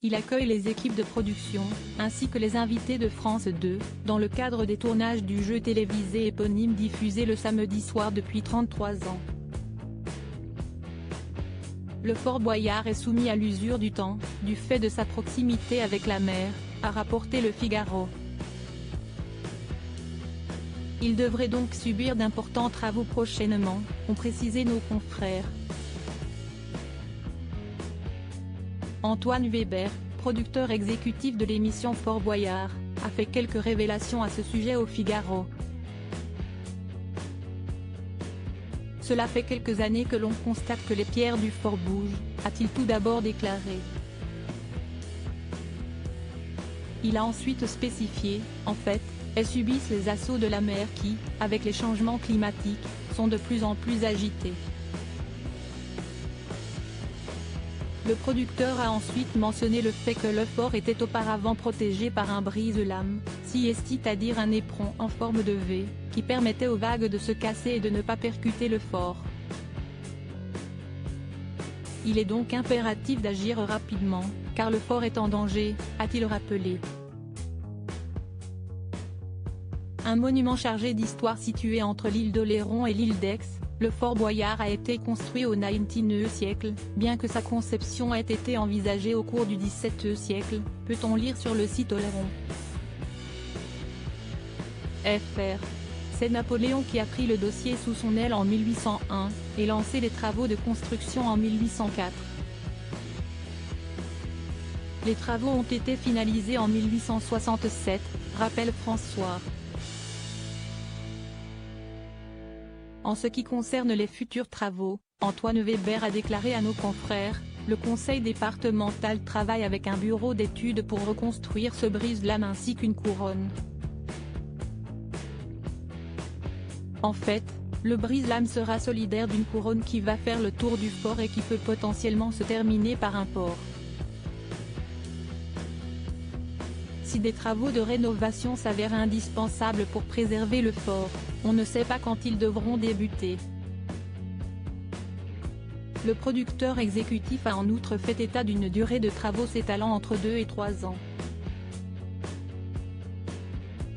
Il accueille les équipes de production, ainsi que les invités de France 2, dans le cadre des tournages du jeu télévisé éponyme diffusé le samedi soir depuis 33 ans. Le Fort Boyard est soumis à l'usure du temps, du fait de sa proximité avec la mer, a rapporté Le Figaro. Il devrait donc subir d'importants travaux prochainement, ont précisé nos confrères. Antoine Weber, producteur exécutif de l'émission Fort Boyard, a fait quelques révélations à ce sujet au Figaro. Cela fait quelques années que l'on constate que les pierres du fort bougent, a-t-il tout d'abord déclaré. Il a ensuite spécifié, en fait, elles subissent les assauts de la mer qui, avec les changements climatiques, sont de plus en plus agités. Le producteur a ensuite mentionné le fait que le fort était auparavant protégé par un brise-lames, c'est-à-dire un éperon en forme de V, qui permettait aux vagues de se casser et de ne pas percuter le fort. Il est donc impératif d'agir rapidement, car le fort est en danger, a-t-il rappelé. Un monument chargé d'histoire situé entre l'île d'Oléron et l'île d'Aix, le Fort Boyard a été construit au XIXe siècle, bien que sa conception ait été envisagée au cours du XVIIe siècle, peut-on lire sur le site Oléron. Fr. C'est Napoléon qui a pris le dossier sous son aile en 1801, et lancé les travaux de construction en 1804. Les travaux ont été finalisés en 1867, rappelle François. En ce qui concerne les futurs travaux, Antoine Weber a déclaré à nos confrères, le conseil départemental travaille avec un bureau d'études pour reconstruire ce brise-lames ainsi qu'une couronne. En fait, le brise-lames sera solidaire d'une couronne qui va faire le tour du fort et qui peut potentiellement se terminer par un port. Si des travaux de rénovation s'avèrent indispensables pour préserver le fort, on ne sait pas quand ils devront débuter. Le producteur exécutif a en outre fait état d'une durée de travaux s'étalant entre 2 et 3 ans.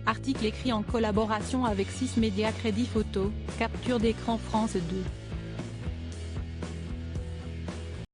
Article écrit en collaboration avec 6 médias Crédit Photo, capture d'écran France 2.